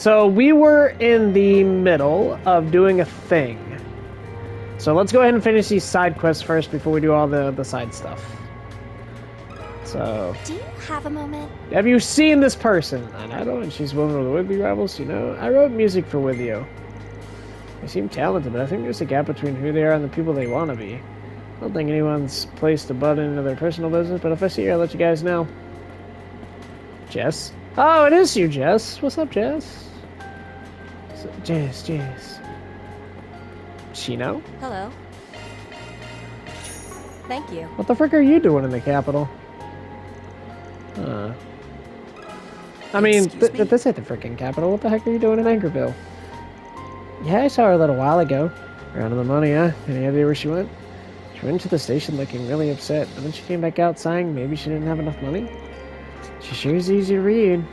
So we were in the middle of doing a thing. So let's go ahead and finish these side quests first before we do all the side stuff. So... Do you have a moment? Have you seen this person? I don't, and she's one of the Withio rivals, you know. I wrote music for Withio. They seem talented, but I think there's a gap between who they are and the people they want to be. I don't think anyone's placed a butt into their personal business, but if I see her, I'll let you guys know. Jess? Oh, it is you, Jess. What's up, Jess? Jess. She know? Hello. Thank you. What the frick are you doing in the capital? I mean, this ain't the freaking capital. What the heck are you doing in Anchorville? Yeah, I saw her a little while ago. Around the money, huh? Any idea where she went? She went to the station looking really upset, and then she came back out sighing maybe she didn't have enough money. She sure is easy to read.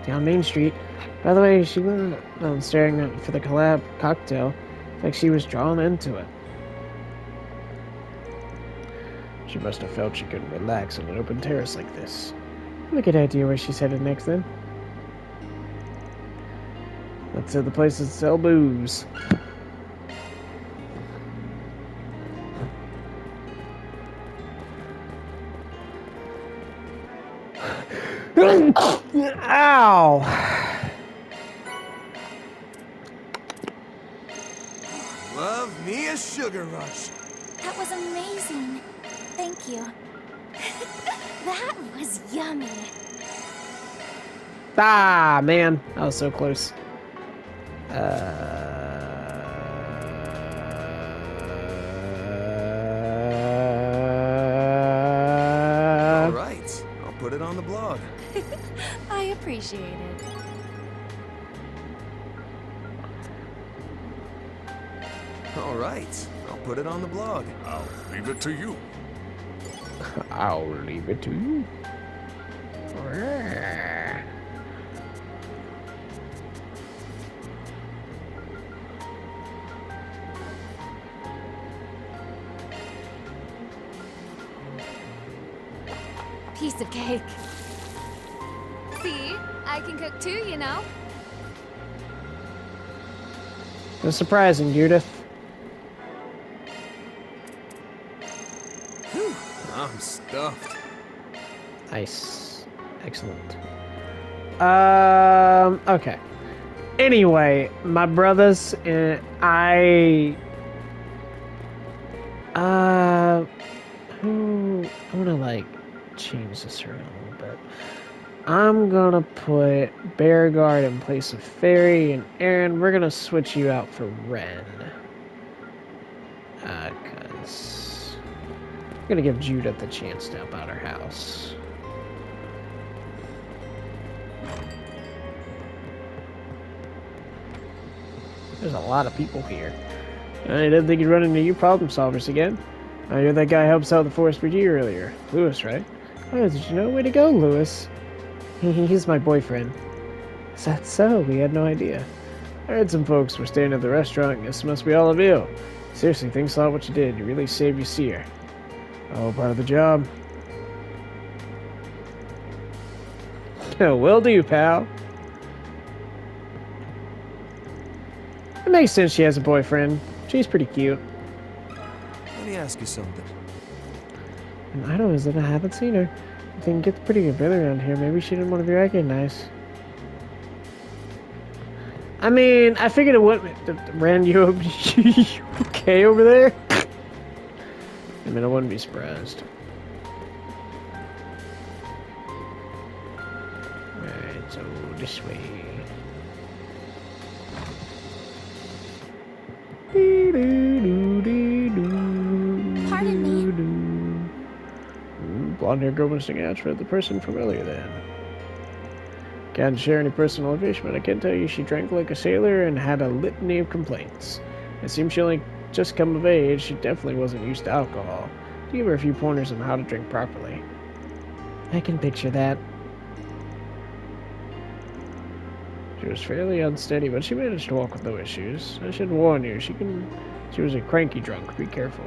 Down Main Street. By the way, she went staring for the collab cocktail, like she was drawn into it. She must have felt she couldn't relax on an open terrace like this. Have a good idea where she's headed next, then. Let's hit the place that sell booze. Ow! Love me a sugar rush. That was amazing. Thank you. That was yummy. Ah, man. That was so close. All right. I'll put it on the blog. I appreciate it. All right. I'll put it on the blog. I'll leave it to you. I'll leave it to you. Piece of cake. See? I can cook too, you know. It was surprising, Judith. Whew, I'm stuffed. Nice. Excellent. Okay. Anyway, my brothers and I'm gonna like change this around a little bit. I'm gonna put Bearguard in place of Fairy, and Aaron, we're gonna switch you out for Ren. Cause I'm gonna give Judith the chance to help out her house. There's a lot of people here. I didn't think you'd run into you problem solvers again. I hear that guy helps out the Forest Brigade earlier. Lewis, right? Oh, did you know? Way to go, Lewis. He's my boyfriend. Is that so? We had no idea. I heard some folks were staying at the restaurant. Guess it must be all of you. Seriously, thanks a lot what you did. You really saved your seer. Oh, part of the job. Will do, pal. It makes sense she has a boyfriend. She's pretty cute. Let me ask you something. And I don't know that I haven't seen her. I think it's pretty good brother around here. Maybe she didn't want to be recognized. I mean, I figured it wouldn't. Ran, you okay over there? I mean, I wouldn't be surprised. Alright, so this way. Pardon me. Blonde-haired girl missing ads for the person from earlier then. Can't share any personal information, but I can tell you she drank like a sailor and had a litany of complaints. It seems she only just come of age. She definitely wasn't used to alcohol. Give her a few pointers on how to drink properly. I can picture that. She was fairly unsteady, but she managed to walk with no issues. I should warn you, she was a cranky drunk. Be careful.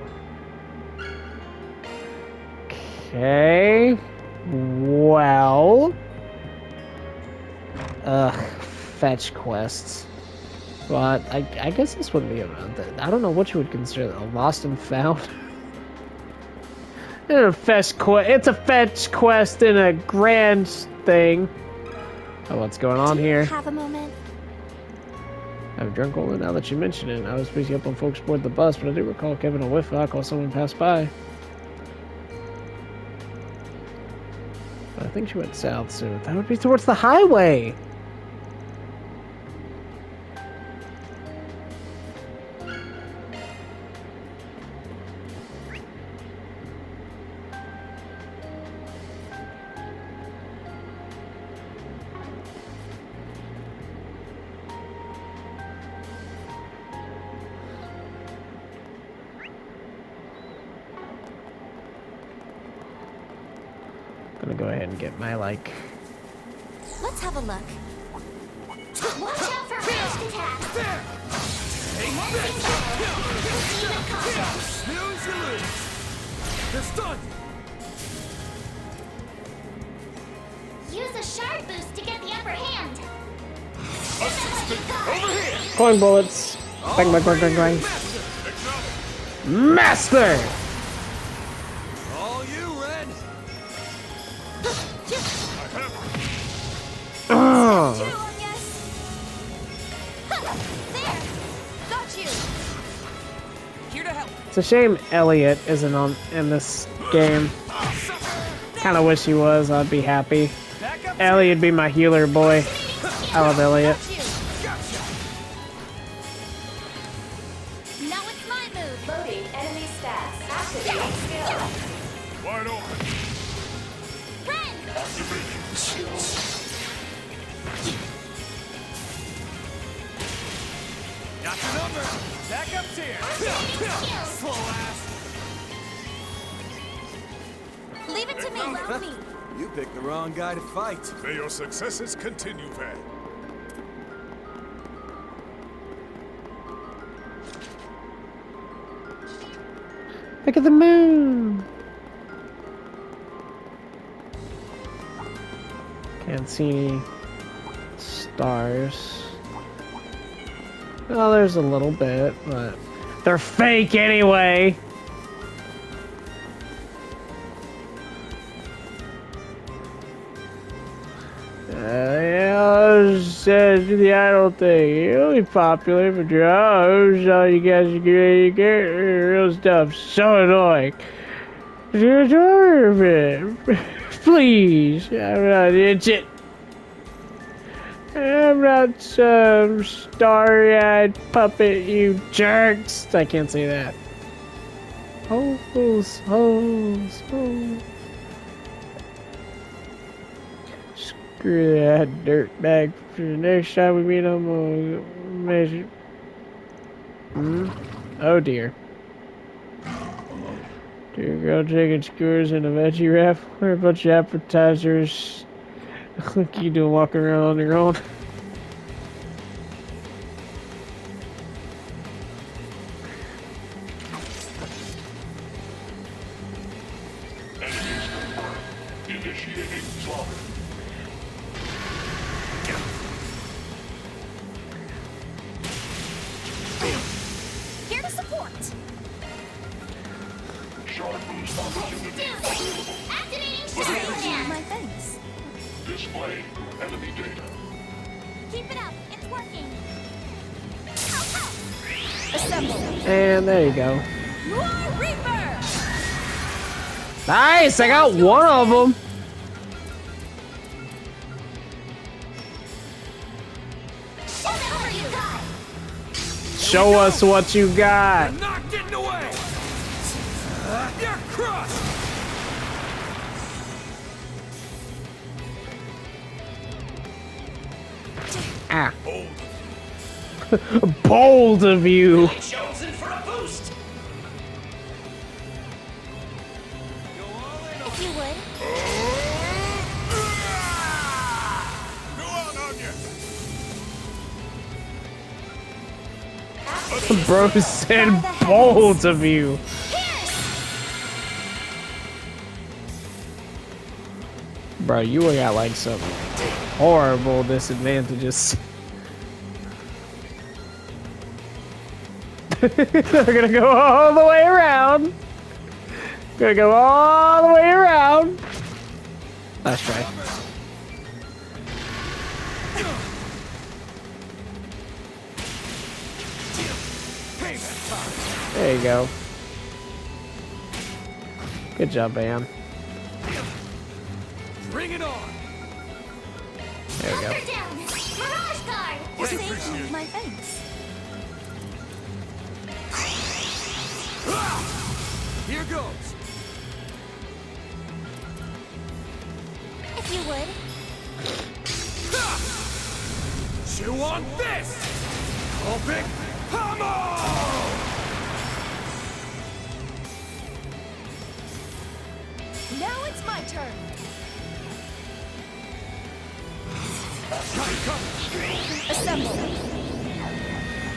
Okay. Well, fetch quests. Well, I guess this wouldn't be around. I don't know what you would consider a lost and found. It's a fetch quest in a grand thing. Oh, what's going on here? Have a moment. I've drunk only now that you mention it. I was picking up on folks aboard the bus, but I do recall Kevin a whiff while someone passed by. But I think she went south, so that would be towards the highway. Gonna go ahead and get my, like... Let's have a look. Watch out for ranged attacks. Snooze, you lose. They're stunned. Use a shard boost to get the upper hand. Over here. Coin bullets. Bang, bang, bang, bang, bang. Master! All you, Red. Oh. Two, yes. There. Got you. Here to help. It's a shame Elliot isn't on in this game. Kind of wish he was. I'd be happy. Elliot'd be my healer boy. I love Elliot. Got you. Now it's my move. Loading enemy stats. Activating skill. Wide open. Ren. Activating skills. Got the number. Backup's here. Slow ass. Leave it to me. Allow me. You picked the wrong guy to fight. May your successes continue, Van. Look at the moon. Can't see any stars. Well, there's a little bit, but they're fake anyway. Do the idol thing. You'll be popular for drugs. All you guys are getting real stuff. So annoying. Please, I'm not itching. I'm not some starry-eyed puppet, you jerks. I can't say that. Holes, holes, holes. Screw that dirtbag. For the next time we meet, I'm gonna measure. Oh dear. Dear girl chicken skewers and a veggie wrap. We're a bunch of appetizers. Look, you doing walking around on your own. Initiating slaughter. Here to support. Shard boost opportunity. Activating Just shard thank you. command. My thanks. Display enemy data. Keep it up. It's working. Assemble. And there you go. More Reaper. Nice, I got one of them. Whatever you got. Show us what you got. Not getting away. You're crushed. Ah. Hold. Bold of you. Chosen for a boost. Go all in If you would. Go out on you. Bro said bold of you. Bro, you got like some horrible disadvantages. They're gonna go all the way around. Gonna go all the way around. That's right. There you go. Good job, Bam. Bring it on. There you go. Hunter down! Mirage Guard! Save my thanks. Here goes. If you would. Chew on this. Open pummel. Now it's my turn. Assemble.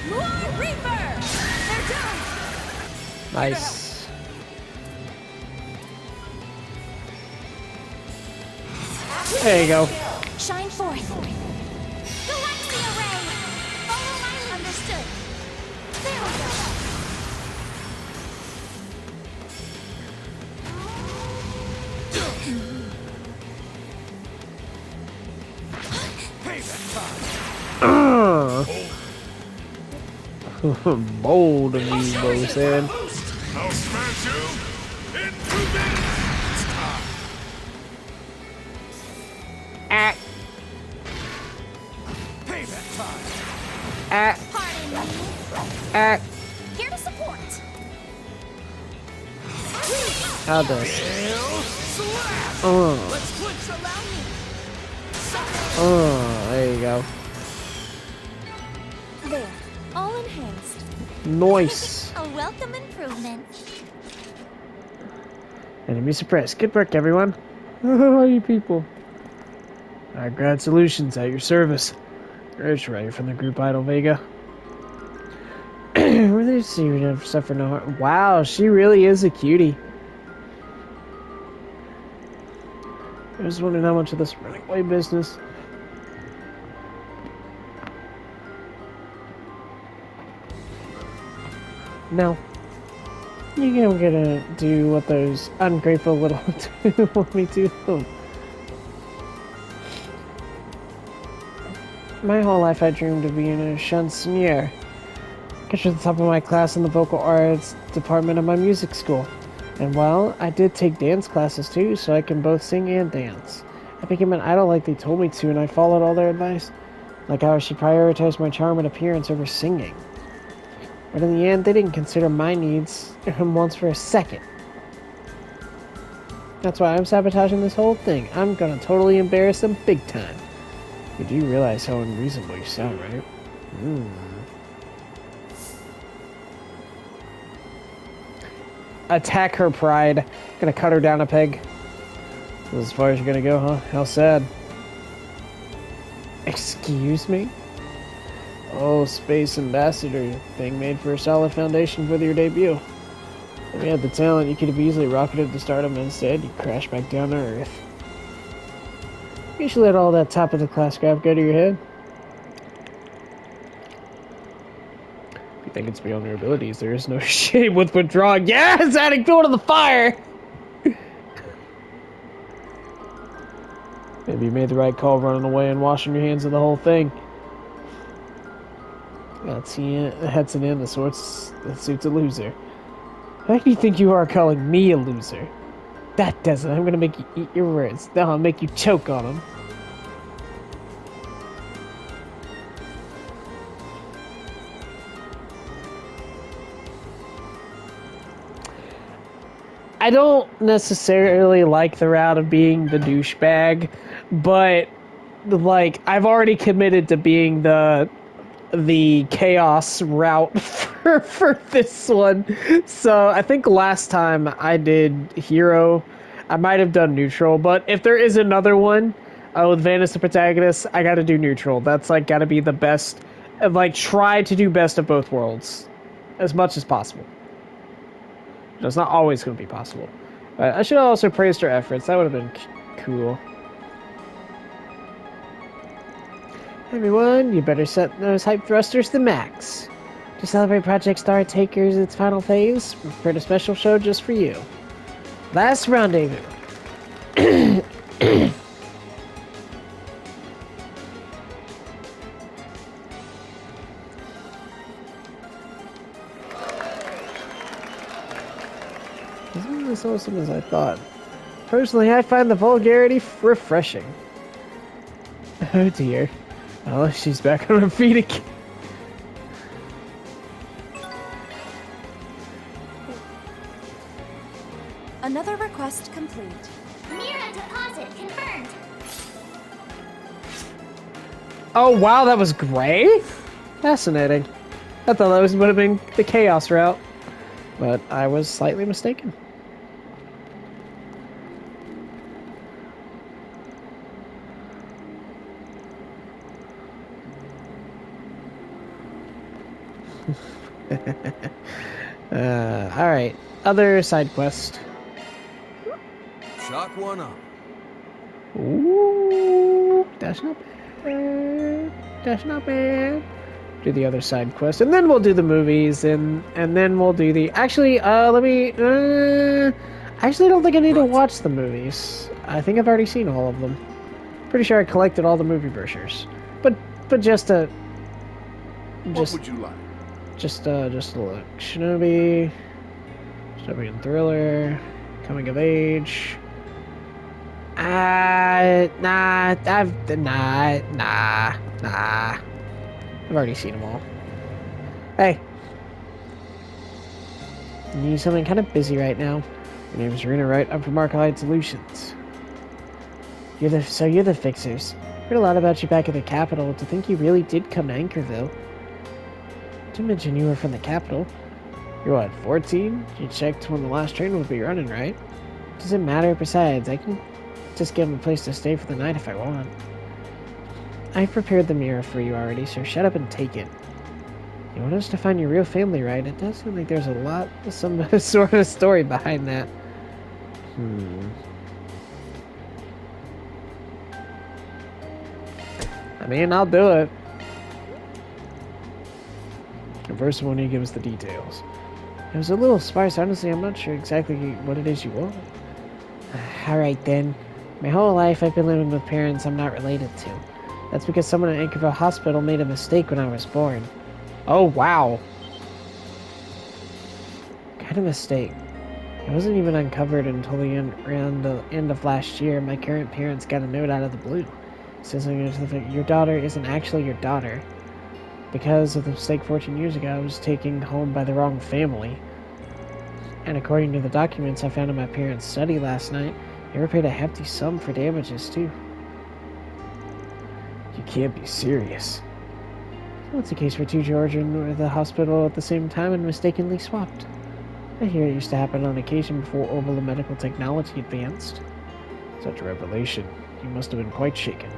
More Reaper! They're done! Nice. There you go. Shine forth. Galaxia Ray! Follow my lead. Understood. There we go. Bold of you, Bo said. I'll smash you in 2 minutes. Ah, Payback time. ah, Pardon me. ah. Here to support. How this? Slash. Let's clinch around me. There you go. There. All enhanced. Nice. A welcome improvement. Enemy suppressed. Good work, everyone. Oh, you people. Grad Solutions at your service. Urge right from the group Idol Vega. Were they see you never suffer no harm? Wow, she really is a cutie. I was wondering how much of this running away business. No. You're gonna do what those ungrateful little two want me to. My whole life I dreamed of being a chansonnier. Get to the top of my class in the vocal arts department of my music school. And well, I did take dance classes too, so I can both sing and dance. I became an idol like they told me to, and I followed all their advice. Like how I should prioritize my charm and appearance over singing. But in the end, they didn't consider my needs once for a second. That's why I'm sabotaging this whole thing. I'm gonna totally embarrass them big time. You do realize how unreasonable you sound, right? Attack her pride. Gonna cut her down a peg. That's as far as you're gonna go, huh? How sad. Excuse me? Oh, Space Ambassador thing made for a solid foundation for your debut. If you had the talent, you could have easily rocketed to stardom. Instead, you crashed back down to Earth. You should let all that top of the class crap go to your head. If you think it's beyond your abilities, there is no shame with withdrawing. Yes, adding fuel to the fire! Maybe you made the right call running away and washing your hands of the whole thing. That's an end that suits a loser. How do you think you are calling me a loser? That doesn't. I'm gonna make you eat your words. No, I'll make you choke on them. I don't necessarily like the route of being the douchebag, but like I've already committed to being the chaos route for this one. So I think last time I did hero, I might have done neutral, but if there is another one with Vanessa the protagonist, I gotta do neutral. That's like gotta be the best, like try to do best of both worlds as much as possible. It's not always going to be possible. But I should also praise her efforts. That would have been cool. Everyone, you better set those hype thrusters to max. To celebrate Project Star Takers its final phase, we prepared a special show just for you. Last Rendezvous. This isn't as awesome as I thought. Personally, I find the vulgarity refreshing. Oh dear. Oh, she's back on her feet again. Another request complete. Mira deposit confirmed. Oh wow, that was gray? Fascinating. I thought that would have been the chaos route. But I was slightly mistaken. Alright. Other side quest. Chalk one up. Ooh, that's not bad. That's not bad. Do the other side quest, and then we'll do the movies, and then we'll do the. Actually, let me. Actually, I don't think I need to watch the movies. I think I've already seen all of them. Pretty sure I collected all the movie brochures, but just a. What would you like? Just a look. Shinobi and Thriller, Coming of Age. Nah. I've already seen them all. Hey. I need something kind of busy right now. My name is Rena Wright. I'm from Arclight Solutions. You're the fixers. Heard a lot about you back at the capital. To think you really did come to Anchorville. Didn't mention you were from the capital. You're what, 14? You checked when the last train would be running, right? Doesn't matter. Besides, I can just give him a place to stay for the night if I want. I prepared the mirror for you already, so shut up and take it. You want us to find your real family, right? It does seem like there's a lot, some sort of story behind that. I mean, I'll do it. And first, when he gives the details. It was a little sparse, honestly. I'm not sure exactly what it is you want. Alright then. My whole life I've been living with parents I'm not related to. That's because someone at Anchorville Hospital made a mistake when I was born. Oh, wow. What kind of mistake? It wasn't even uncovered until around the end of last year. My current parents got a note out of the blue. It says something to the fact your daughter isn't actually your daughter. Because of the mistake 14 years ago, I was taken home by the wrong family. And according to the documents I found in my parents' study last night, they were paid a hefty sum for damages, too. You can't be serious. So it's a case where two children were at the hospital at the same time and mistakenly swapped. I hear it used to happen on occasion before all the medical technology advanced. Such a revelation. You must have been quite shaken.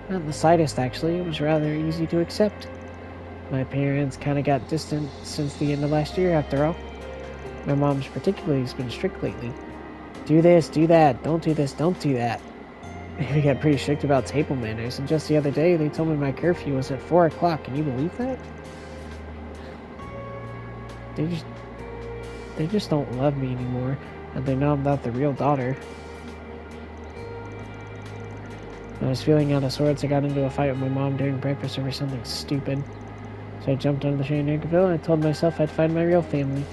Not the slightest, actually. It was rather easy to accept. My parents kind of got distant since the end of last year, after all. My mom's particularly has been strict lately. Do this, do that, don't do this, don't do that. We got pretty strict about table manners, and just the other day they told me my curfew was at 4 o'clock. Can you believe that? They just don't love me anymore, and they know I'm not the real daughter. When I was feeling out of sorts, I got into a fight with my mom during breakfast over something stupid. So I jumped on the train in Anchorville and I told myself I'd find my real family.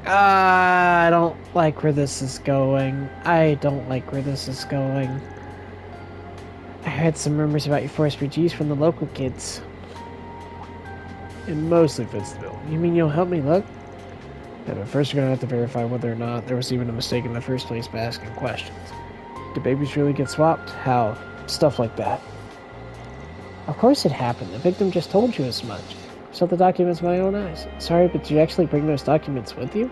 I don't like where this is going. I heard some rumors about your forced refugees from the local kids. And mostly Fitzville. You mean you'll help me look? Yeah, but first we're gonna have to verify whether or not there was even a mistake in the first place by asking questions. Did babies really get swapped? How? Stuff like that. Of course it happened. The victim just told you as much. I saw the documents with my own eyes. Sorry, but did you actually bring those documents with you?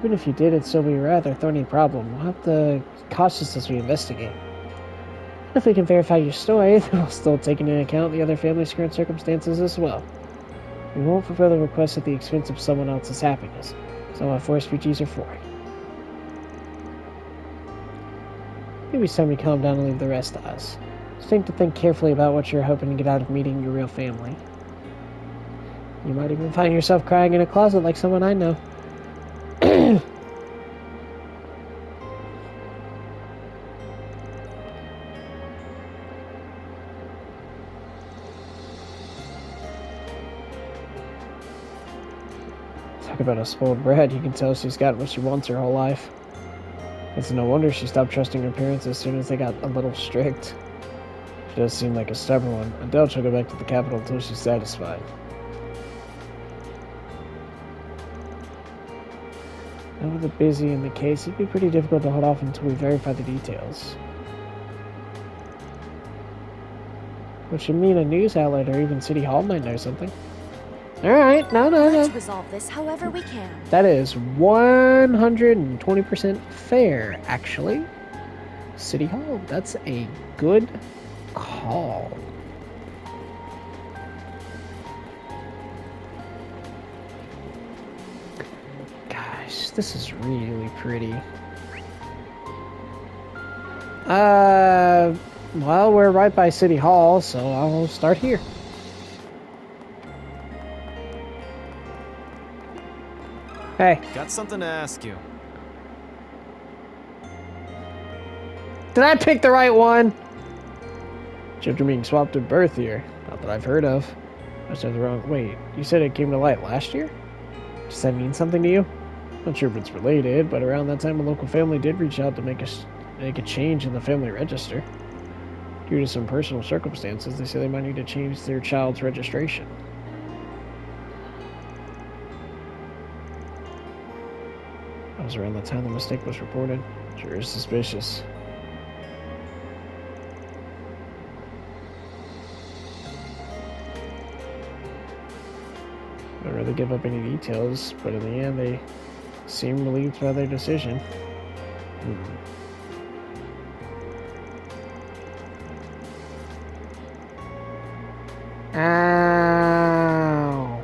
Even if you did, it'd still be a rather thorny problem. We'll have to be cautious as we investigate. If we can verify your story, then we'll still take into account the other family's current circumstances as well. We won't fulfill the request at the expense of someone else's happiness. That's what forced refugees are for. Maybe it's time you calm down and leave the rest to us. Just need to think carefully about what you're hoping to get out of meeting your real family. You might even find yourself crying in a closet like someone I know. Talk about a spoiled brat. You can tell she's got what she wants her whole life. It's no wonder she stopped trusting her parents as soon as they got a little strict. She does seem like a stubborn one. I doubt she'll go back to the capital until she's satisfied. Now with the busy in the case, it'd be pretty difficult to hold off until we verify the details. Which would mean a news outlet or even City Hall might know something. Alright, no. Let's resolve this however we can. That is 120% fair, actually. City Hall, that's a good call. Gosh, this is really pretty. Well, we're right by City Hall, so I'll start here. Hey. Got something to ask you. Did I pick the right one? Children being swapped at birth here. Not that I've heard of. I said the wrong. Wait, you said it came to light last year? Does that mean something to you? Not sure if it's related, but around that time a local family did reach out to make a change in the family register. Due to some personal circumstances, they say they might need to change their child's registration. That was around the time the mistake was reported. Sure is suspicious. I don't really give up any details, but in the end they seem relieved by their decision. Ow.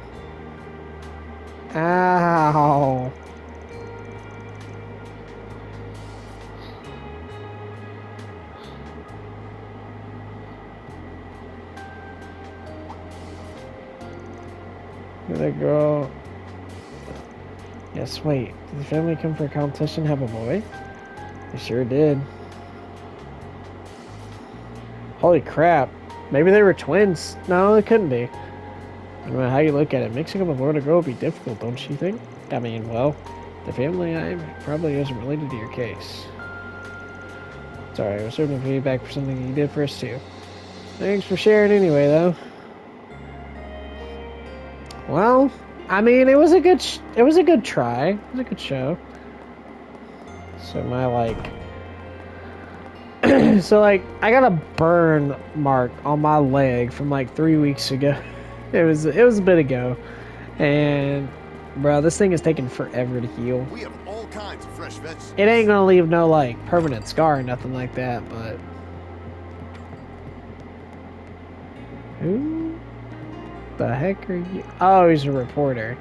Ow. Here they go. Yes, wait. Did the family come for a competition have a boy? They sure did. Holy crap. Maybe they were twins. No, they couldn't be. No matter how you look at it, mixing up a boy and a girl would be difficult, don't you think? I mean, well, the family probably isn't related to your case. Sorry, I was hoping for feedback for something you did for us too. Thanks for sharing anyway, though. Well, I mean, it was a good try. It was a good show. So my so I got a burn mark on my leg from like 3 weeks ago. It was a bit ago, and bro, this thing is taking forever to heal. We have all kinds of fresh vegetables. It ain't gonna leave no like permanent scar or nothing like that, but who the heck are you? Oh, he's a reporter.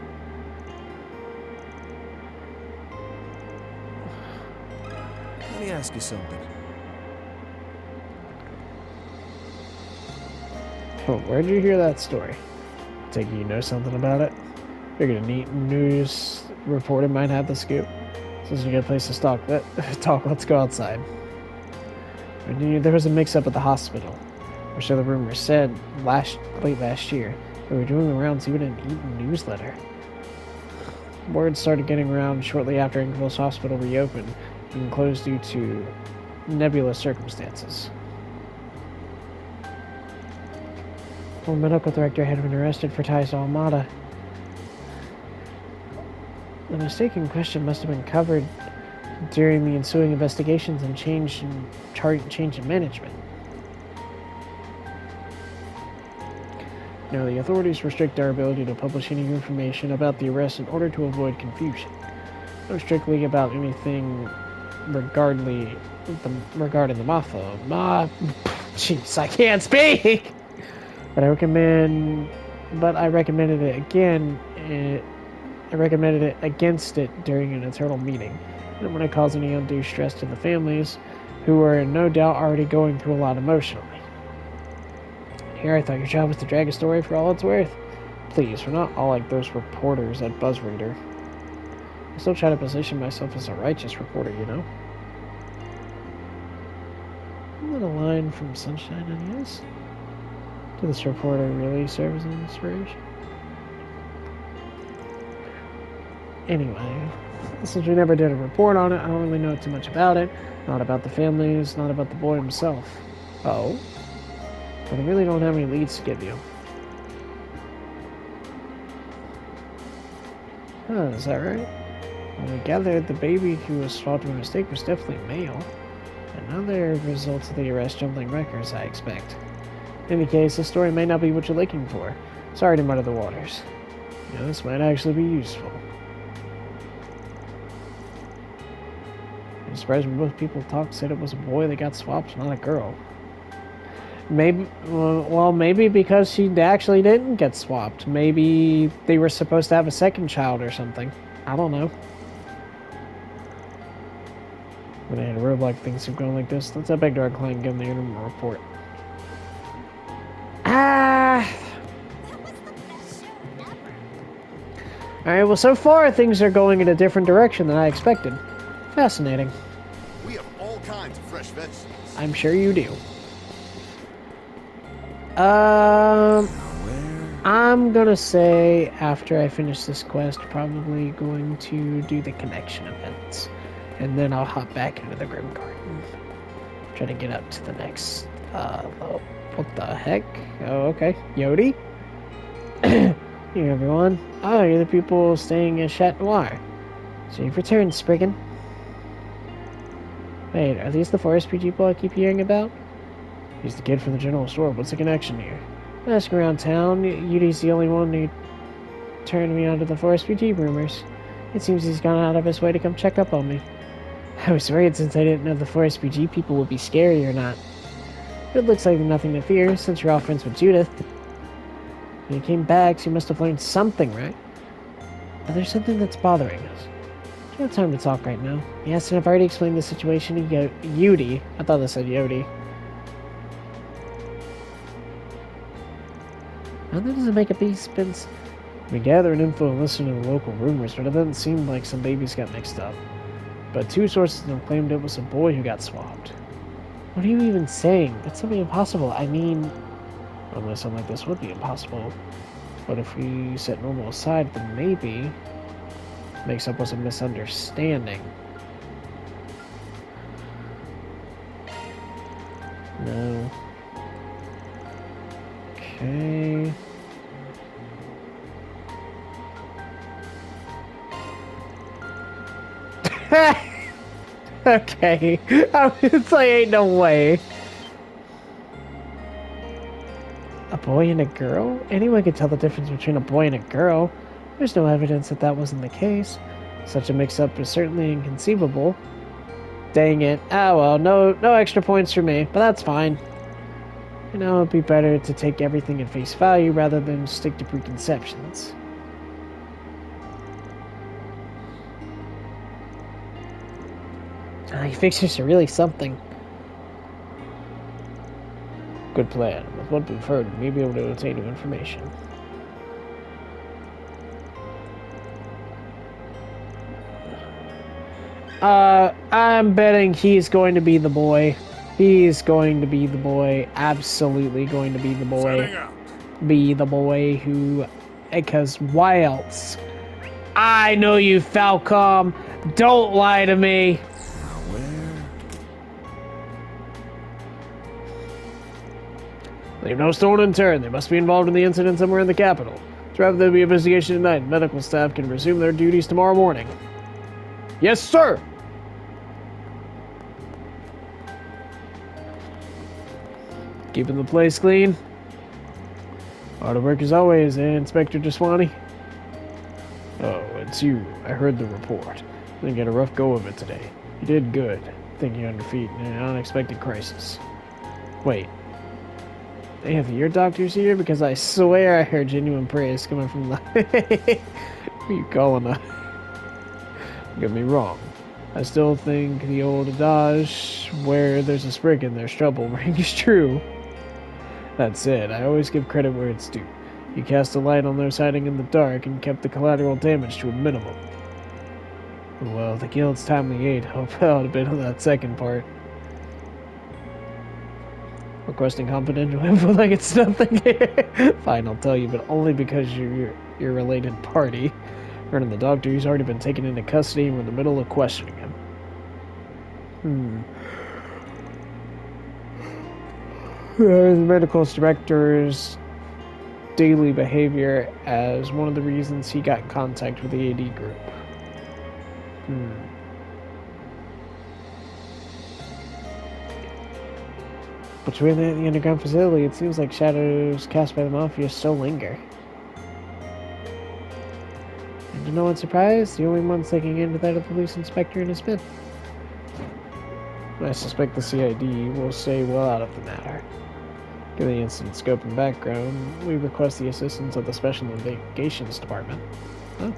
Let me ask you something. Oh, where'd you hear that story? Take it you know something about it? Figured a neat news reporter might have the scoop. This is a good place to talk. Let's go outside. I knew there was a mix-up at the hospital. Or so the rumor said late last year. They were doing the rounds even in an Eaton newsletter. Word started getting around shortly after Anchorville's hospital reopened, being closed due to nebulous circumstances. The medical director had been arrested for ties to Almada. The mistake in question must have been covered during the ensuing investigations and change in management. No, the authorities restrict our ability to publish any information about the arrest in order to avoid confusion. No strictly about anything regarding the Mafia. Jeez, I can't speak! But I recommended it again. I recommended it against it during an internal meeting. I didn't want to cause any undue stress to the families, who are no doubt already going through a lot emotionally. Here, I thought your job was to drag a story for all it's worth. Please, we're not all like those reporters at BuzzReader. I still try to position myself as a righteous reporter, you know? Isn't that a line from Sunshine, I guess? Did this reporter really serve as an inspiration? Anyway, since we never did a report on it, I don't really know too much about it. Not about the families, not about the boy himself. Oh? But I really don't have any leads to give you. Huh, is that right? Well, we gathered the baby who was swapped by mistake was definitely male. Another result of the arrest jumbling records, I expect. In any case, the story may not be what you're looking for. Sorry to muddy the waters. You know, this might actually be useful. I'm surprised when most people said it was a boy that got swapped, not a girl. Maybe, well, maybe because she actually didn't get swapped. Maybe they were supposed to have a second child or something. I don't know. When I had a roadblock, things have gone like this. Let's head back to our client and give them the interim report. Alright, well, so far things are going in a different direction than I expected. Fascinating. We have all kinds of fresh vegetables. I'm sure you do. I'm gonna say after I finish this quest, probably going to do the connection events. And then I'll hop back into the Grim Garden. Try to get up to the next, what the heck? Oh, okay. Yodi? Hey, everyone. Oh, you're the people staying at Chat Noir. So you've returned, Spriggan. Wait, are these the forestry people I keep hearing about? He's the kid from the general store. What's the connection here? Asking around town, Yudi's the only one who turned me onto the forestry rumors. It seems he's gone out of his way to come check up on me. I was worried since I didn't know the forest PG people would be scary or not. But it looks like nothing to fear since you're all friends with Judith. When you came back, so you must have learned something, right? But there's something that's bothering us. I don't have time to talk right now. Yes, and I've already explained the situation to Yudi. I thought this said Yodi. Now that doesn't make a big sense. We gathering info and listening to local rumors, but it doesn't seem like some babies got mixed up. But 2 sources have claimed it was a boy who got swapped. What are you even saying? That's something impossible. I mean, unless something like this would be impossible. But if we set normal aside, then maybe makes up was a misunderstanding. No. Okay. Okay. It's like, ain't no way. A boy and a girl? Anyone could tell the difference between a boy and a girl. There's no evidence that that wasn't the case. Such a mix-up is certainly inconceivable. Dang it. Ah, well, no extra points for me, but that's fine. You know, it'd be better to take everything at face value rather than stick to preconceptions. You fixers are really something. Good plan. With what we've heard, we may be able to obtain new information. I'm betting he's going to be the boy. He's going to be the boy. Absolutely going to be the boy. Be the boy who... Because why else? I know you, Falcom. Don't lie to me. Leave no stone unturned. They must be involved in the incident somewhere in the capital. So rather there be an investigation tonight, medical staff can resume their duties tomorrow morning. Yes, sir! Keeping the place clean. Hard work as always, eh, Inspector Jaswani? Oh, it's you. I heard the report. Didn't get a rough go of it today. You did good, thinking on your feet in an unexpected crisis. Wait. They have ear doctors here? Because I swear I heard genuine praise coming from the... Who are you calling a... Don't get me wrong. I still think the old adage, where there's a sprig and there's trouble, rings true. That said, I always give credit where it's due. He cast a light on those hiding in the dark and kept the collateral damage to a minimum. Well, the guild's timely aid helped out a bit on that second part. Requesting confidential info like it's nothing. Fine, I'll tell you, but only because you're your related party. Vernon the doctor, he's already been taken into custody and we're in the middle of questioning him. The medical director's daily behavior as one of the reasons he got in contact with the AD group. Between that and the underground facility, it seems like shadows cast by the Mafia still linger. And to no one's surprise, the only ones taking into that are the police inspector and his men. I suspect the CID will stay well out of the matter. Given the incident scope and background, we request the assistance of the Special Investigations Department. Oh.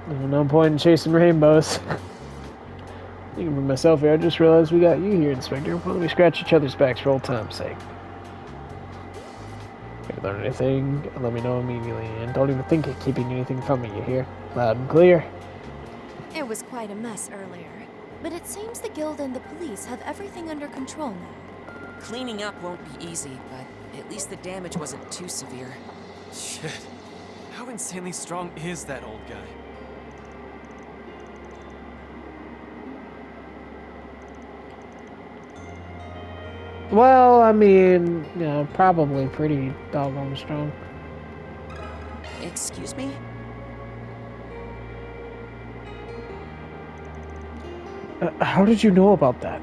No point in chasing rainbows. Thinking for myself here, I just realized we got you here, Inspector. Why don't we scratch each other's backs for old time's sake? If you learn anything, let me know immediately, and don't even think of keeping anything from me, you hear? Loud and clear. It was quite a mess earlier, but it seems the guild and the police have everything under control now. Cleaning up won't be easy, but at least the damage wasn't too severe. Shit. How insanely strong is that old guy? Well, I mean, probably pretty doggone strong. Excuse me? How did you know about that?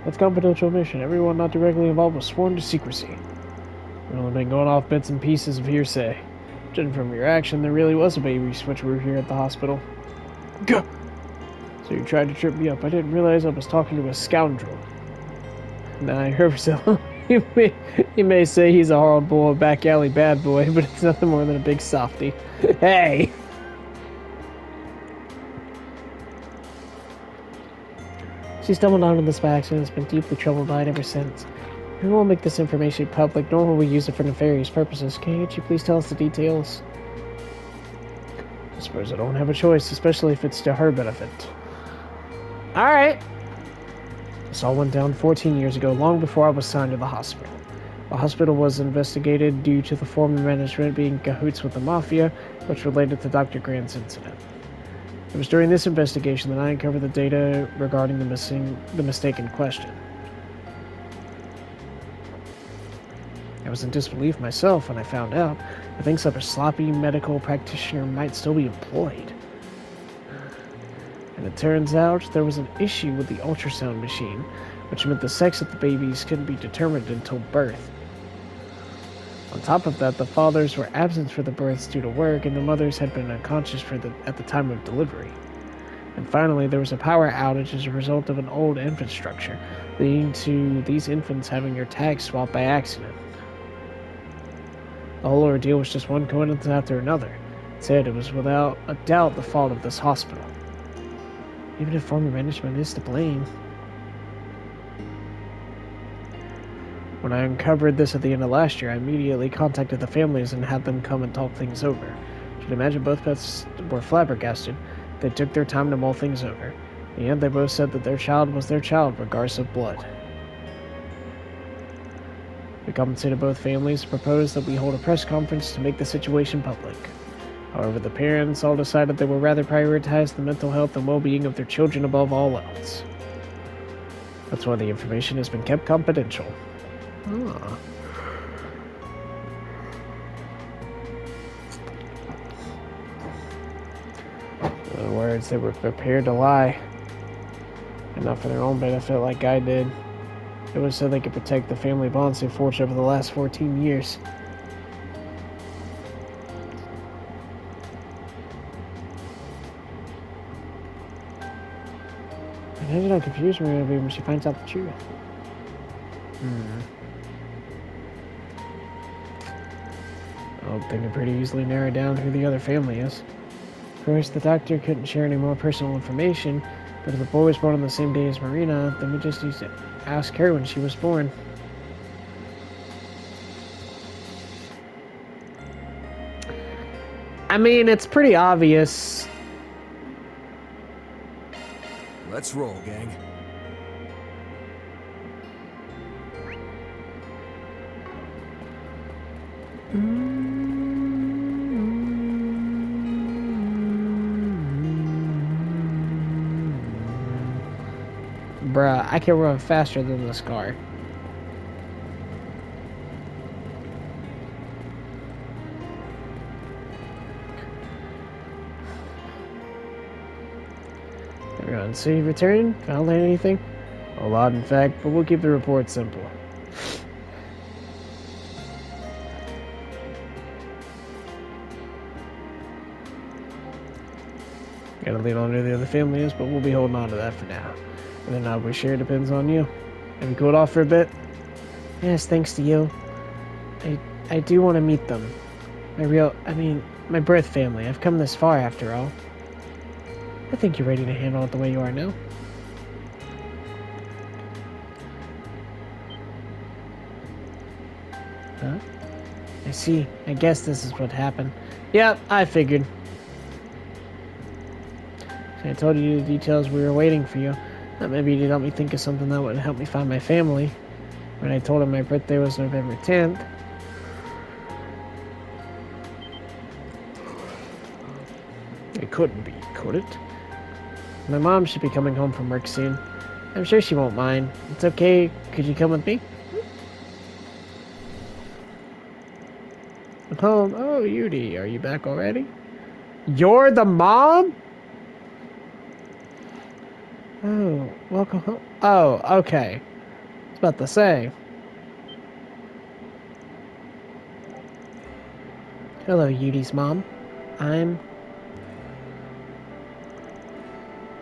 That's confidential mission. Everyone not directly involved was sworn to secrecy. We've only been going off bits and pieces of hearsay. Judging from your action, there really was a baby switcheroo here at the hospital. Gah! So you tried to trip me up. I didn't realize I was talking to a scoundrel. Nah, I heard so. You may say he's a horrible back alley bad boy, but it's nothing more than a big softie. Hey! She stumbled onto this by accident and has been deeply troubled by it ever since. We won't make this information public, nor will we use it for nefarious purposes. Can't you please tell us the details? I suppose I don't have a choice, especially if it's to her benefit. Alright! This all went down 14 years ago, long before I was signed to the hospital. The hospital was investigated due to the former management being in cahoots with the Mafia, which related to Dr. Grant's incident. It was during this investigation that I uncovered the data regarding the mistake in question. I was in disbelief myself when I found out. I think such a sloppy medical practitioner might still be employed. And it turns out there was an issue with the ultrasound machine, which meant the sex of the babies couldn't be determined until birth. On top of that, the fathers were absent for the births due to work, and the mothers had been unconscious at the time of delivery. And finally, there was a power outage as a result of an old infant structure, leading to these infants having their tags swapped by accident. The whole ordeal was just one coincidence after another. Said it was without a doubt the fault of this hospital. Even if former management is to blame. When I uncovered this at the end of last year, I immediately contacted the families and had them come and talk things over. You can imagine both pets were flabbergasted. They took their time to mull things over. In the end, they both said that their child was their child, regardless of blood. We compensated both families and proposed that we hold a press conference to make the situation public. However, the parents all decided they would rather prioritize the mental health and well-being of their children above all else. That's why the information has been kept confidential. Ah. In other words, they were prepared to lie. And not for their own benefit like I did. It was so they could protect the family bonds they forged over the last 14 years. Imagine how confused Maria will be when she finds out the truth. I think can pretty easily narrow down who the other family is. Of course, the doctor couldn't share any more personal information, but if the boy was born on the same day as Marina, then we just used to ask her when she was born. I mean, it's pretty obvious. Let's roll, gang. Bruh, I can run faster than this car. There we go. So you returned? Found anything? A lot, in fact, but we'll keep the report simple. Gotta lean on who the other family is, but we'll be holding on to that for now. Whether or not we share depends on you. Have you cooled off for a bit? Yes, thanks to you. I do want to meet them. My birth family. I've come this far after all. I think you're ready to handle it the way you are now. Huh? I see. I guess this is what happened. Yep, I figured. So I told you the details we were waiting for you. That maybe you'd help me think of something that would help me find my family. When I told him my birthday was November 10th. It couldn't be, could it? My mom should be coming home from work soon. I'm sure she won't mind. It's okay. Could you come with me? I'm home. Oh, Yudi, are you back already? You're the mom? Oh, welcome home. Oh, okay. I was about to say. Hello, Yudi's mom. I'm...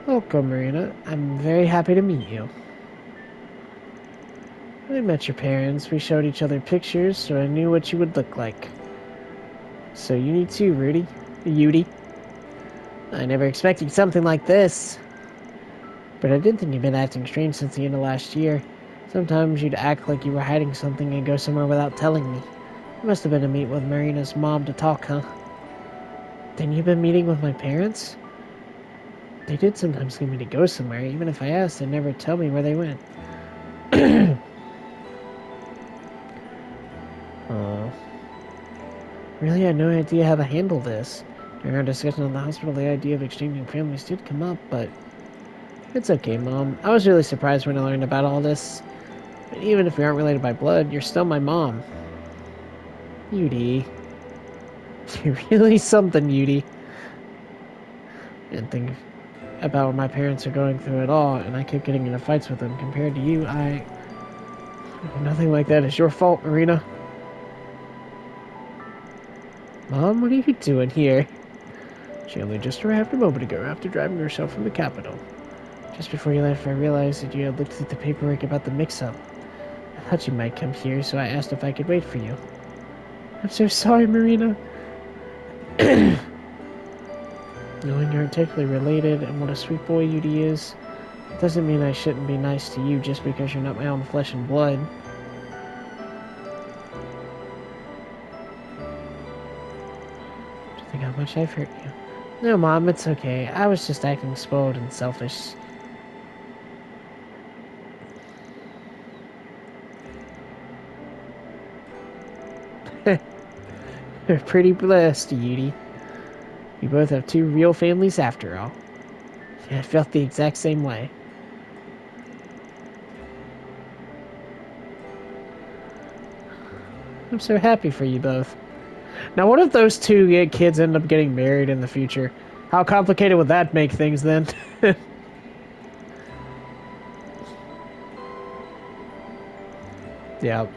Welcome, Marina. I'm very happy to meet you. When I met your parents, we showed each other pictures, so I knew what you would look like. So you need too, Rudy. Yudi. I never expected something like this. But I did think you'd been acting strange since the end of last year. Sometimes you'd act like you were hiding something and go somewhere without telling me. You must have been to meet with Marina's mom to talk, huh? Then you've been meeting with my parents? They did sometimes leave me to go somewhere. Even if I asked, they'd never tell me where they went. Really had no idea how to handle this. During our discussion in the hospital, the idea of exchanging families did come up, but... It's okay, Mom. I was really surprised when I learned about all this. But even if we aren't related by blood, you're still my mom. Yudi. You're really something, Yudi. And think about what my parents are going through at all, and I keep getting into fights with them. Compared to you, nothing like that is your fault, Marina. Mom, what are you doing here? She only just arrived a moment ago after driving herself from the capital. Just before you left, I realized that you had looked at the paperwork about the mix-up. I thought you might come here, so I asked if I could wait for you. I'm so sorry, Marina. Knowing you're technically related and what a sweet boy Yudi is, it doesn't mean I shouldn't be nice to you just because you're not my own flesh and blood. Do you think how much I've hurt you? No, Mom, it's okay. I was just acting spoiled and selfish. We're pretty blessed, Yudi. We both have two real families after all. Yeah, I felt the exact same way. I'm so happy for you both. Now, what if those two kids end up getting married in the future? How complicated would that make things then? Yeah.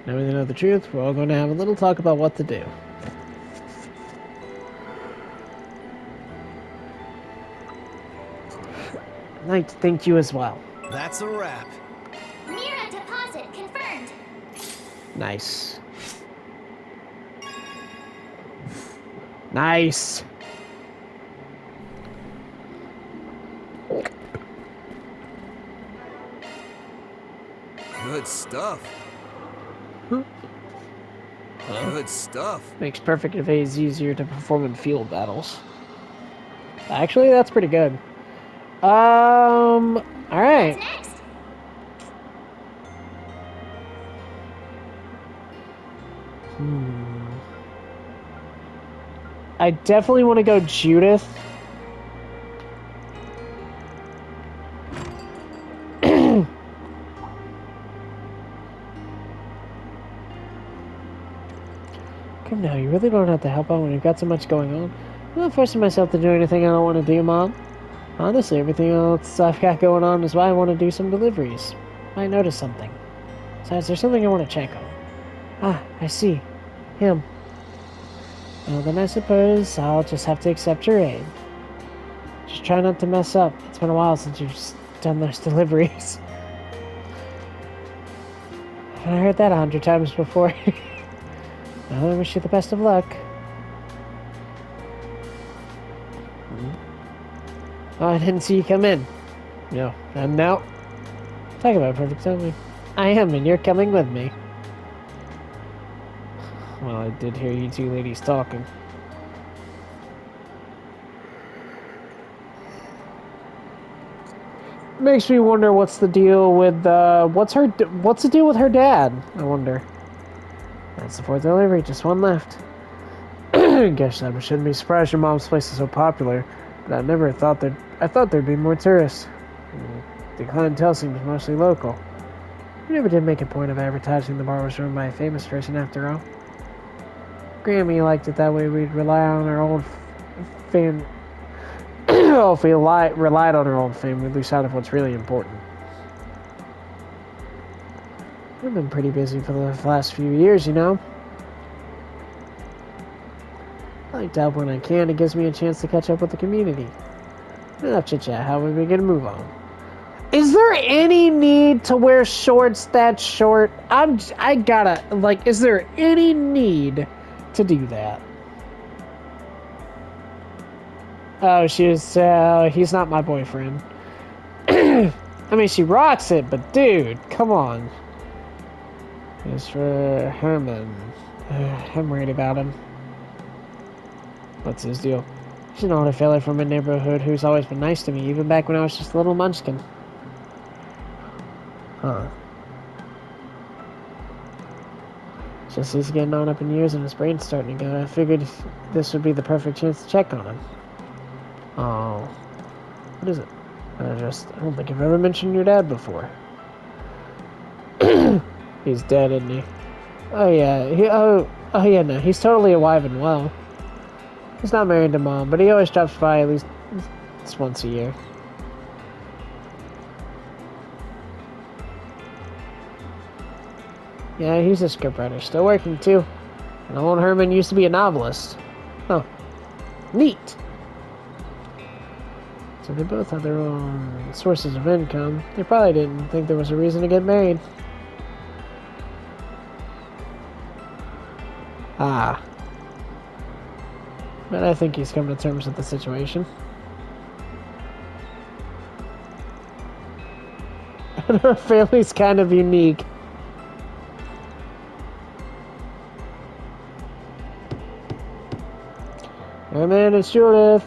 Now we know the truth, we're all going to have a little talk about what to do. I'd like to thank you as well. That's a wrap. Me Nice. Nice. Good stuff. Good stuff. Makes perfect evades easier to perform in field battles. Actually, that's pretty good. All right. What's next? I definitely want to go Judith. Come now, you really don't have to help out when you've got so much going on. I'm not forcing myself to do anything I don't want to do, Mom. Honestly, everything else I've got going on is why I want to do some deliveries. Might notice something. Besides, there's something I want to check on. Ah, I see. Him. Well, then I suppose I'll just have to accept your aid. Just try not to mess up. It's been a while since you've done those deliveries. I heard that 100 times before. Well, I wish you the best of luck. Oh, I didn't see you come in. No, and now? Talk about perfect timing. I am, and you're coming with me. Well, I did hear you two ladies talking. Makes me wonder what's the deal with, what's the deal with her dad? I wonder. That's the 4th delivery, just one left. Guess I shouldn't be surprised your mom's place is so popular, but I thought there'd be more tourists. The clientele seems mostly local. We never did make a point of advertising the bar was run by a famous person after all. Grammy liked it that way we'd rely on our old fame. If we relied on our old fame, we'd lose sight of what's really important. We've been pretty busy for the last few years, you know. I like to help when I can. It gives me a chance to catch up with the community. Enough chit-chat. How are we gonna move on? Is there any need to wear shorts that short? I gotta, like, is there any need to do that? Oh, he's not my boyfriend. I mean, she rocks it, but dude, come on. As for Herman, I'm worried about him. What's his deal? He's an older fella from a neighborhood who's always been nice to me, even back when I was just a little munchkin. Huh. Just he's getting on up in years and his brain's starting to go. I figured this would be the perfect chance to check on him. Oh. What is it? I don't think I've ever mentioned your dad before. He's dead, isn't he? Oh yeah, oh yeah, no, he's totally alive and well. He's not married to Mom, but he always drops by at least once a year. Yeah, he's a scriptwriter, still working too. And old Herman used to be a novelist. Oh, neat. So they both have their own sources of income. They probably didn't think there was a reason to get married. Ah. But I think he's come to terms with the situation. And her family's kind of unique. Hey man, it's Judith.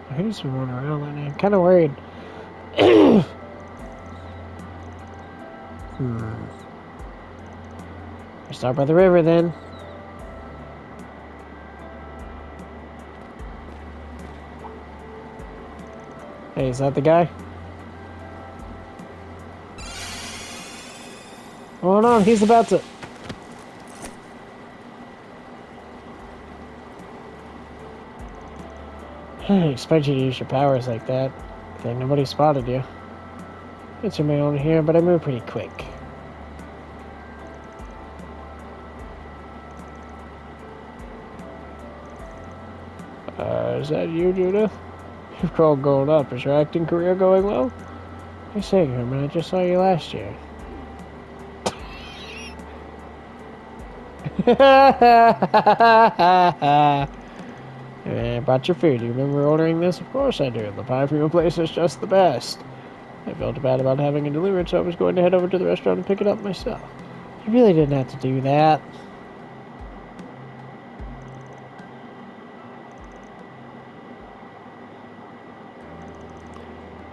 I heard he's been running around lately. I'm kind of worried. We start by the river then. Hey, is that the guy? Oh no, he's about to... I didn't expect you to use your powers like that. Think nobody spotted you. It's your own here, but I move pretty quick. Is that you, Judith? You've called gold up. Is your acting career going well? I say, Herman, I just saw you last year. I brought your food. Do you remember ordering this? Of course I do. The pie from your place is just the best. I felt bad about having it delivered, so I was going to head over to the restaurant and pick it up myself. You really didn't have to do that.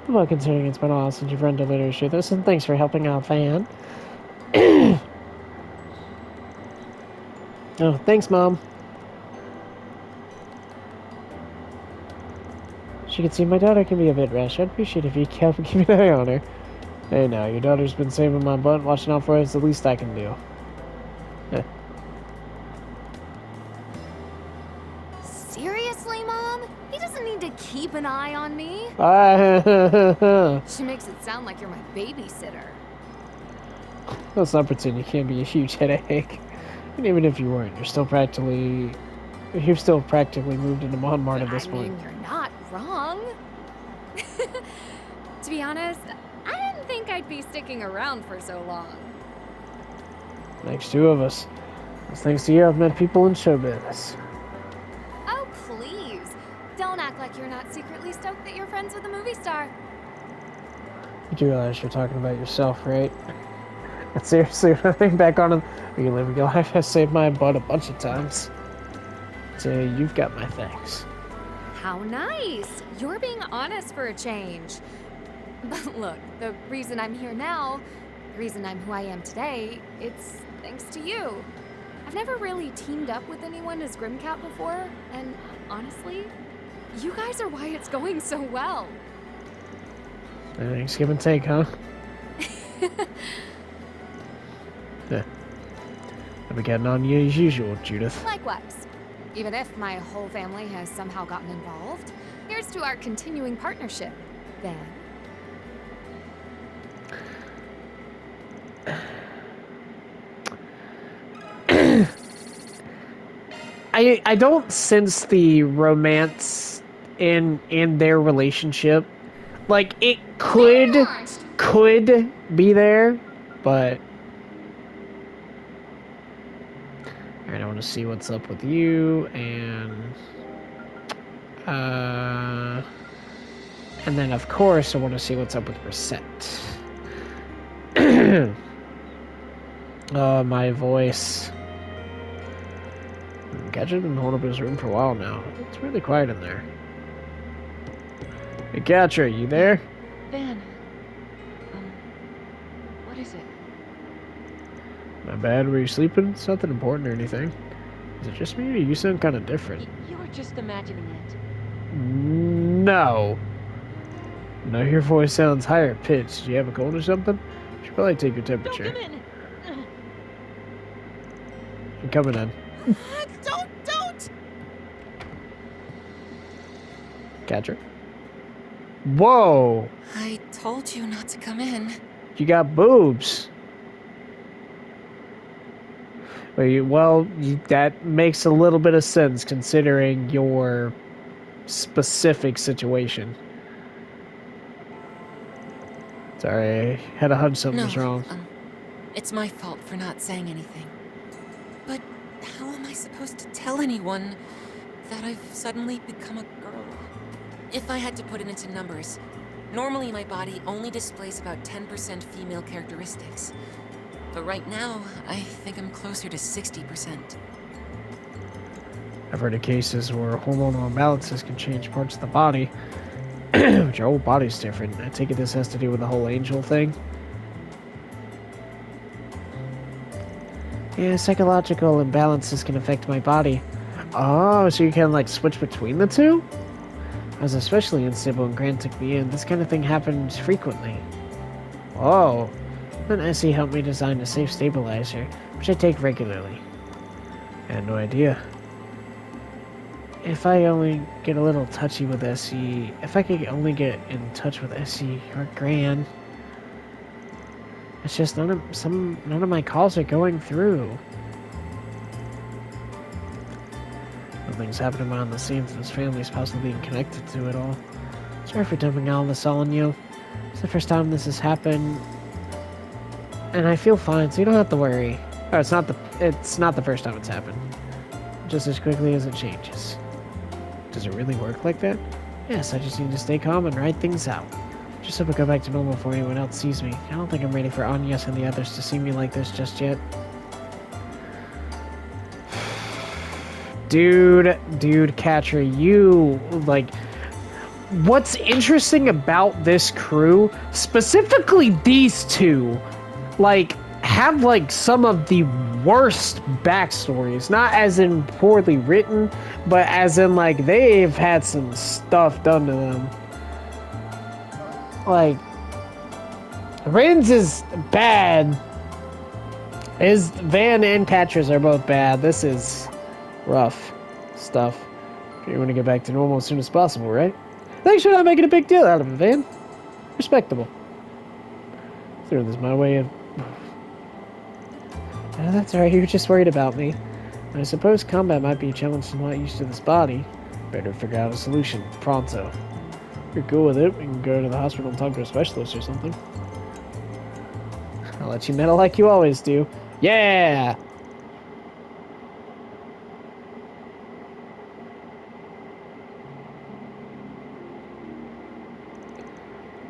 Well, considering it's been a while since you've run delivery to this, and thanks for helping out, Van. Oh, thanks, Mom. She can see my daughter can be a bit rash. I'd appreciate if you kept keeping an eye on her. Hey, now, your daughter's been saving my butt. Watching out for her is the least I can do. Seriously, Mom? He doesn't need to keep an eye on me. Let's She makes it sound like you're my babysitter. not pretend you can't be a huge headache. And even if you weren't, you're still practically moved into Mon Mart at this point. I mean, you're not wrong. To be honest, I didn't think I'd be sticking around for so long. Makes two of us. It's thanks to you I've met people in show business. Oh, please. Don't act like you're not secretly stoked that you're friends with a movie star. You do realize you're talking about yourself, right? And seriously, when I think back on it, you living your life has saved my butt a bunch of times. So you've got my thanks. How nice. You're being honest for a change. But look, the reason I'm here now, the reason I'm who I am today, it's thanks to you. I've never really teamed up with anyone as Grimcat before, and honestly, you guys are why it's going so well. Thanks, give and take, huh? Yeah. I'll be getting on you as usual, Judith. Likewise. Even if my whole family has somehow gotten involved, here's to our continuing partnership, then. I don't sense the romance in their relationship. Like, it could be there, but alright, I want to see what's up with you, and then of course I want to see what's up with Reset. Oh, my voice. Gadget's been holding up his room for a while now. It's really quiet in there. Hey, Gatra, you there? Van. What is it? My bad, were you sleeping? It's nothing important or anything. Is it just me, or you sound kind of different? You're just imagining it. No. No, your voice sounds higher pitched. Do you have a cold or something? I should probably take your temperature. Don't come in! I'm coming in. Don't! Gatra. Whoa! I told you not to come in. You got boobs. Well, that makes a little bit of sense considering your specific situation. Sorry, I had a hunch something was wrong. It's my fault for not saying anything. But how am I supposed to tell anyone that I've suddenly become a girl? If I had to put it into numbers, normally my body only displays about 10% female characteristics. But right now, I think I'm closer to 60%. I've heard of cases where hormonal imbalances can change parts of the body. But your whole body's different. I take it this has to do with the whole angel thing? Yeah, psychological imbalances can affect my body. Oh, so you can, like, switch between the two? I was especially unstable when Grant took me in. This kind of thing happens frequently. Whoa. Then Essie helped me design a safe stabilizer, which I take regularly. I had no idea. If I only get a little touchy with Essie, if I could only get in touch with Essie or Gran, it's just none of my calls are going through. Something's happening behind the scenes, and his family's possibly being connected to it all. Sorry for dumping all this on you. It's the first time this has happened, and I feel fine, so you don't have to worry. Oh, it's not the first time it's happened. Just as quickly as it changes. Does it really work like that? Yes, I just need to stay calm and write things out. Just hope I go back to normal before anyone else sees me. I don't think I'm ready for Agnes and the others to see me like this just yet. Dude, Catcher, you, like... What's interesting about this crew, specifically these two, like, have, like, some of the worst backstories. Not as in poorly written, but as in, like, they've had some stuff done to them. Like, Rins is bad. Van and Catchers are both bad. This is rough stuff. You want to get back to normal as soon as possible, right? Thanks for not making a big deal out of it, Van. Respectable. Threw this my way of... Oh, that's alright, you were just worried about me. I suppose combat might be a challenge I'm not used to this body. Better figure out a solution, pronto. If you're cool with it, we can go to the hospital and talk to a specialist or something. I'll let you meddle like you always do. Yeah!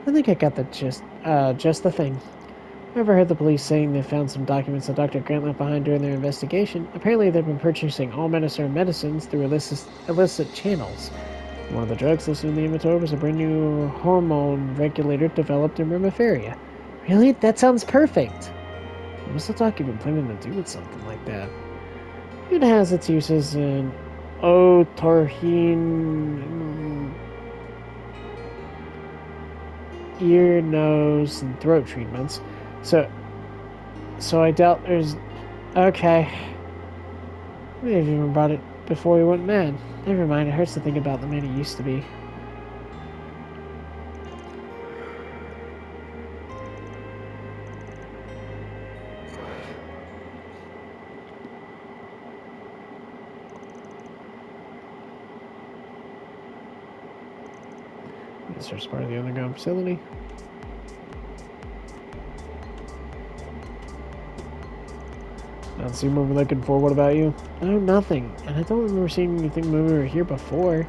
I think I got the just the thing. I overheard the police saying they found some documents that Dr. Grant left behind during their investigation. Apparently, they've been purchasing all medicines through illicit channels. One of the drugs listed in the inventory was a brand new hormone regulator developed in Remiferia. Really? That sounds perfect! What was the document planning to do with something like that? It has its uses in otorrhine, ear, nose, and throat treatments. So I doubt there's... Okay. Maybe I've even brought it before he went mad. Never mind, it hurts to think about the man he used to be. This is part of the underground facility. Not see what we're looking for. What about you? No, nothing. And I don't remember seeing anything when we were here before.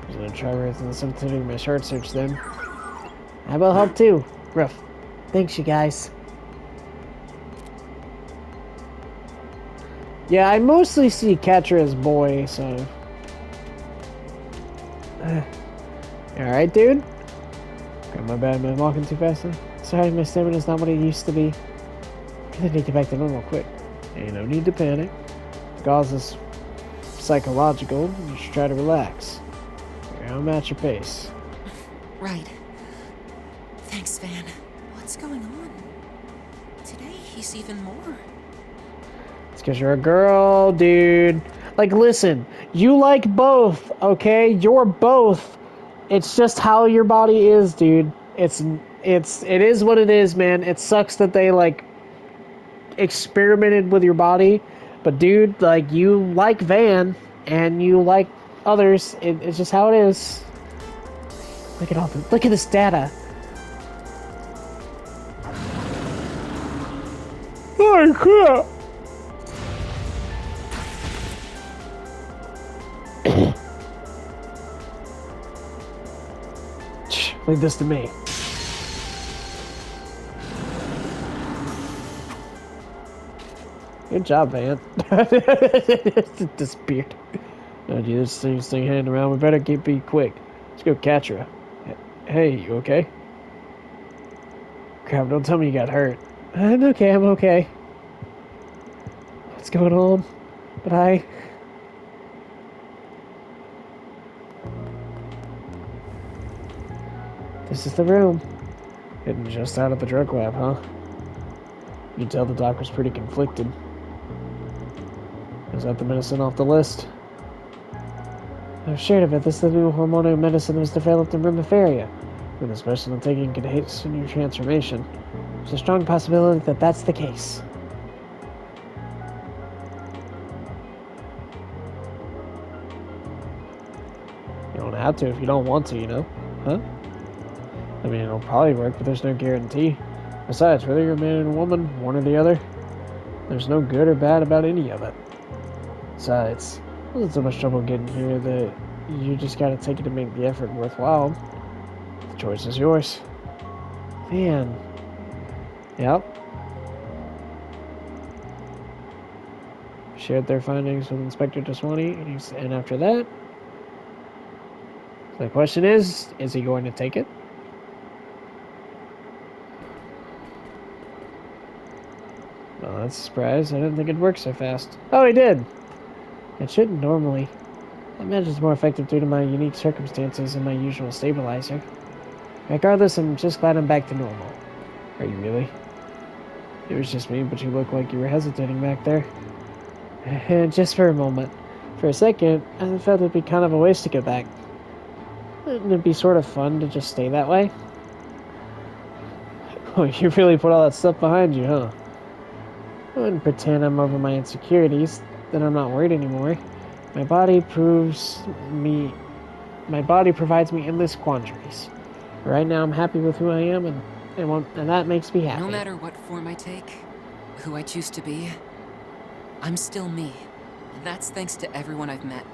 I was gonna try raising something in my short search then. I will help too. Rough. Thanks, you guys. Yeah, I mostly see Catcher as boy, so... Alright, dude? Okay, my bad, am I walking too fast now? Sorry, my stamina's not what it used to be. I need to get back to normal quick. Ain't no need to panic. The cause is psychological. You should try to relax. I'm at your pace. Right. Thanks, Van. What's going on? Today, he's even more. It's because you're a girl, dude. Like, listen, you like both, okay? You're both. It's just how your body is, dude. It is what it is, man. It sucks that they, like, experimented with your body. But, dude, like, you like Van, and you like others. It's just how it is. Look at this data. Oh, crap. Leave this to me. Good job, Van. It disappeared. No, dude, this thing's hanging around. We better be quick. Let's go catch her. Hey, you okay? Crap, don't tell me you got hurt. I'm okay. What's going on? But This is the room. Hidden just out of the drug lab, huh? You can tell the doc was pretty conflicted. Is that the medicine off the list? I'm sure of it. This is the new hormonal medicine that was developed in Remiferia. With a special taking can hasten your transformation. There's a strong possibility that that's the case. don't have to if you don't want to, you know? Huh? I mean, it'll probably work, but there's no guarantee. Besides, whether you're a man or a woman, one or the other, there's no good or bad about any of it. Besides, it wasn't so much trouble getting here that you just gotta take it to make the effort worthwhile. The choice is yours. Man. Yep. Shared their findings with Inspector Taswani, and after that, the question is he going to take it? Well, that's a surprise. I didn't think it'd work so fast. Oh, he did! It shouldn't normally. I imagine it's more effective due to my unique circumstances and my usual stabilizer. Regardless, I'm just glad I'm back to normal. Are you really? It was just me, but you look like you were hesitating back there. Just for a moment. For a second, I felt it'd be kind of a waste to go back. Wouldn't it be sort of fun to just stay that way? Oh, you really put all that stuff behind you, huh? I wouldn't pretend I'm over my insecurities, that I'm not worried anymore. My body provides me endless quandaries. Right now I'm happy with who I am, and that makes me happy. No matter what form I take, who I choose to be, I'm still me. And that's thanks to everyone I've met.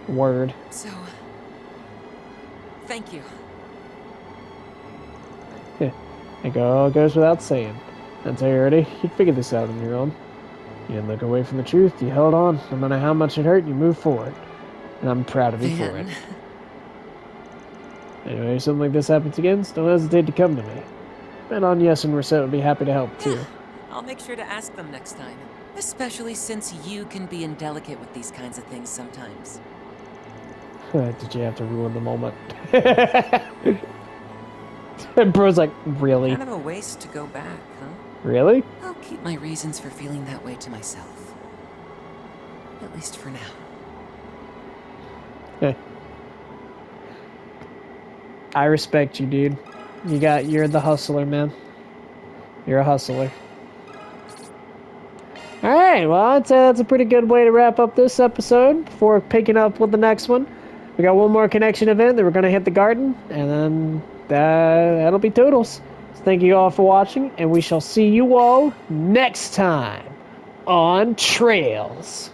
Word. So, thank you. It all goes without saying. Until you're ready, you'd figure this out on your own. You didn't look away from the truth, you held on. No matter how much it hurt, you moved forward. And I'm proud of you for it. Anyway, if something like this happens again, don't hesitate to come to me. And on Yes and Reset would be happy to help too. I'll make sure to ask them next time. Especially since you can be indelicate with these kinds of things sometimes. Did you have to ruin the moment? Bro's like, really? Kind of a waste to go back, huh? Really? I'll keep my reasons for feeling that way to myself. At least for now. I respect you, dude. You're the hustler, man. You're a hustler. Alright, well, I'd say that's a pretty good way to wrap up this episode before picking up with the next one. We got one more connection event, then we're going to hit the garden, and then that'll be toodles. So thank you all for watching, and we shall see you all next time on Trails.